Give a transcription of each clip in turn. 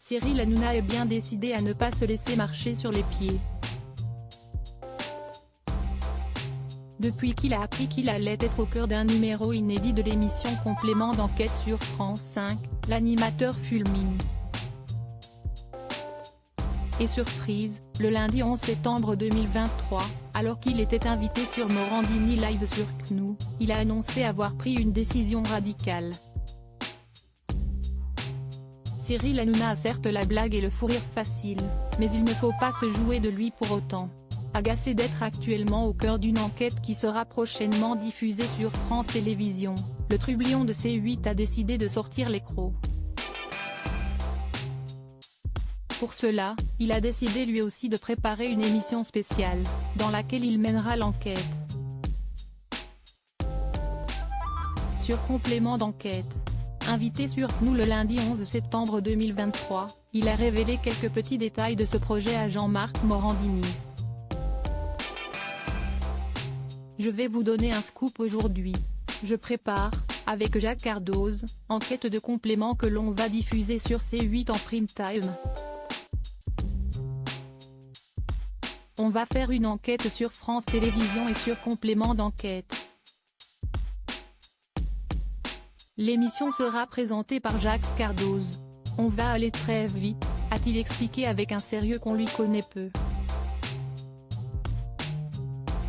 Cyril Hanouna est bien décidé à ne pas se laisser marcher sur les pieds. Depuis qu'il a appris qu'il allait être au cœur d'un numéro inédit de l'émission Complément d'enquête sur France 5, l'animateur fulmine. Et surprise, le lundi 11 septembre 2023, alors qu'il était invité sur Morandini Live sur CNOO, il a annoncé avoir pris une décision radicale. Cyril Hanouna a certes la blague et le fou rire facile, mais il ne faut pas se jouer de lui pour autant. Agacé d'être actuellement au cœur d'une enquête qui sera prochainement diffusée sur France Télévisions, le trublion de C8 a décidé de sortir les crocs. Pour cela, il a décidé lui aussi de préparer une émission spéciale, dans laquelle il mènera l'enquête. Sur Complément d'enquête. Invité sur CNOO le lundi 11 septembre 2023, il a révélé quelques petits détails de ce projet à Jean-Marc Morandini. Je vais vous donner un scoop aujourd'hui. Je prépare, avec Jacques Cardoz, enquête de complément que l'on va diffuser sur C8 en prime time. On va faire une enquête sur France Télévisions et sur Complément d'enquête. L'émission sera présentée par Jacques Cardoz. On va aller très vite, a-t-il expliqué avec un sérieux qu'on lui connaît peu.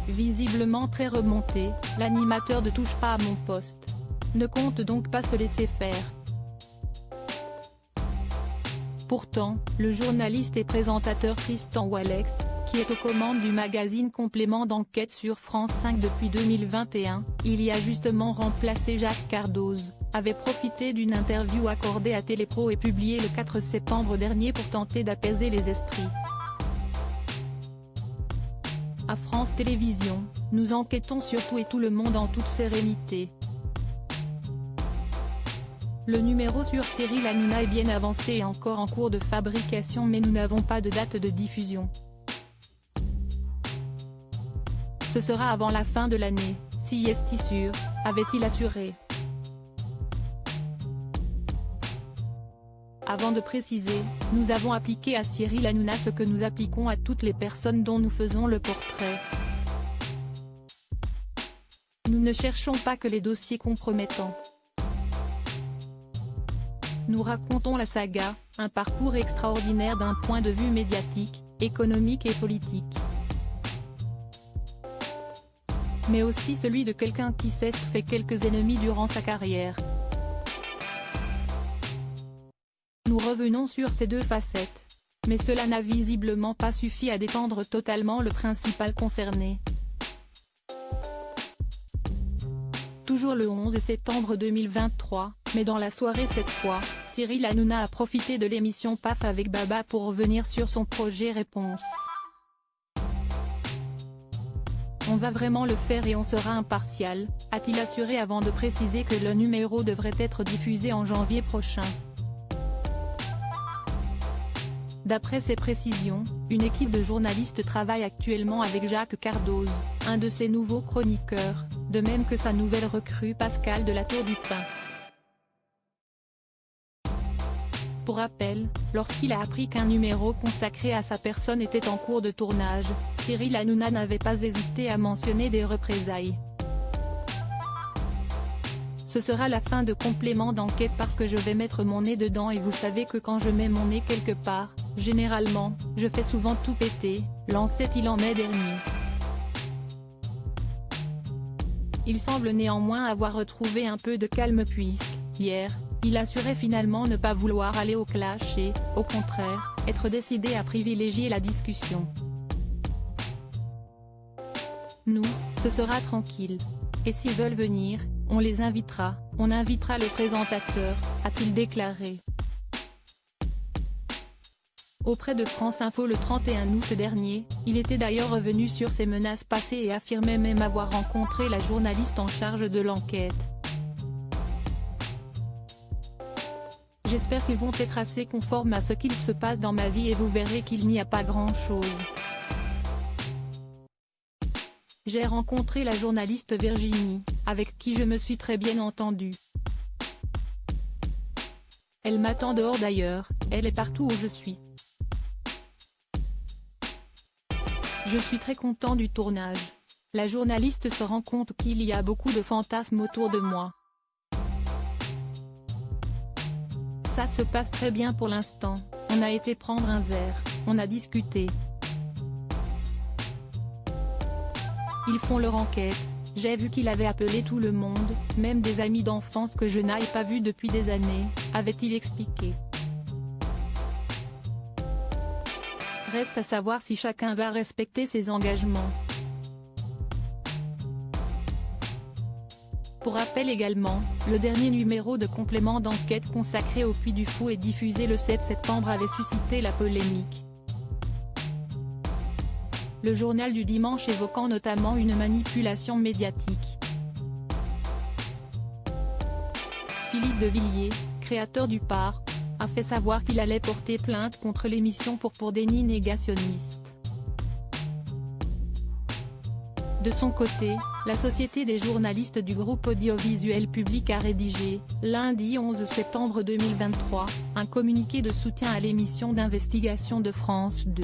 Visiblement très remonté, l'animateur de Touche pas à mon poste ne compte donc pas se laisser faire. Pourtant, le journaliste et présentateur Tristan Walex, qui est aux commandes du magazine Complément d'enquête sur France 5 depuis 2021, il y a justement remplacé Jacques Cardoz, avait profité d'une interview accordée à Télépro et publiée le 4 septembre dernier pour tenter d'apaiser les esprits. À France Télévisions, nous enquêtons sur tout et tout le monde en toute sérénité. Le numéro sur Cyril Hanouna est bien avancé et encore en cours de fabrication, mais nous n'avons pas de date de diffusion. Ce sera avant la fin de l'année, si est sûr, avait-il assuré. Avant de préciser, nous avons appliqué à Cyril Hanouna ce que nous appliquons à toutes les personnes dont nous faisons le portrait. Nous ne cherchons pas que les dossiers compromettants. Nous racontons la saga, un parcours extraordinaire d'un point de vue médiatique, économique et politique. Mais aussi celui de quelqu'un qui s'est fait quelques ennemis durant sa carrière. Nous revenons sur ces deux facettes. Mais cela n'a visiblement pas suffi à détendre totalement le principal concerné. Toujours le 11 septembre 2023, mais dans la soirée cette fois, Cyril Hanouna a profité de l'émission PAF avec Baba pour revenir sur son projet Réponse. On va vraiment le faire et on sera impartial, a-t-il assuré avant de préciser que le numéro devrait être diffusé en janvier prochain. D'après ces précisions, une équipe de journalistes travaille actuellement avec Jacques Cardoz, un de ses nouveaux chroniqueurs, de même que sa nouvelle recrue Pascal de la Tour du Pin. Pour rappel, lorsqu'il a appris qu'un numéro consacré à sa personne était en cours de tournage, Cyril Hanouna n'avait pas hésité à mentionner des représailles. Ce sera la fin de Complément d'enquête parce que je vais mettre mon nez dedans et vous savez que quand je mets mon nez quelque part, généralement, je fais souvent tout péter, lançait-il en mai dernier. Il semble néanmoins avoir retrouvé un peu de calme puisque, hier, il assurait finalement ne pas vouloir aller au clash et, au contraire, être décidé à privilégier la discussion. Nous, ce sera tranquille. Et s'ils veulent venir, on les invitera, on invitera le présentateur, a-t-il déclaré. Auprès de France Info le 31 août dernier, il était d'ailleurs revenu sur ses menaces passées et affirmait même avoir rencontré la journaliste en charge de l'enquête. J'espère qu'ils vont être assez conformes à ce qu'il se passe dans ma vie et vous verrez qu'il n'y a pas grand-chose. J'ai rencontré la journaliste Virginie, avec qui je me suis très bien entendue. Elle m'attend dehors d'ailleurs, Elle est partout où je suis. Je suis très content du tournage. La journaliste se rend compte qu'il y a beaucoup de fantasmes autour de moi. Ça se passe très bien pour l'instant, on a été prendre un verre, on a discuté. Ils font leur enquête, j'ai vu qu'il avait appelé tout le monde, même des amis d'enfance que je n'avais pas vus depuis des années, avait-il expliqué. Reste à savoir si chacun va respecter ses engagements. Pour rappel également, le dernier numéro de complément d'enquête consacré au Puy du Fou et diffusé le 7 septembre avait suscité la polémique. Le journal du dimanche évoquant notamment une manipulation médiatique. Philippe de Villiers, créateur du parc, a fait savoir qu'il allait porter plainte contre l'émission pour déni négationniste. De son côté, la Société des journalistes du groupe audiovisuel public a rédigé, lundi 11 septembre 2023, un communiqué de soutien à l'émission d'investigation de France 2.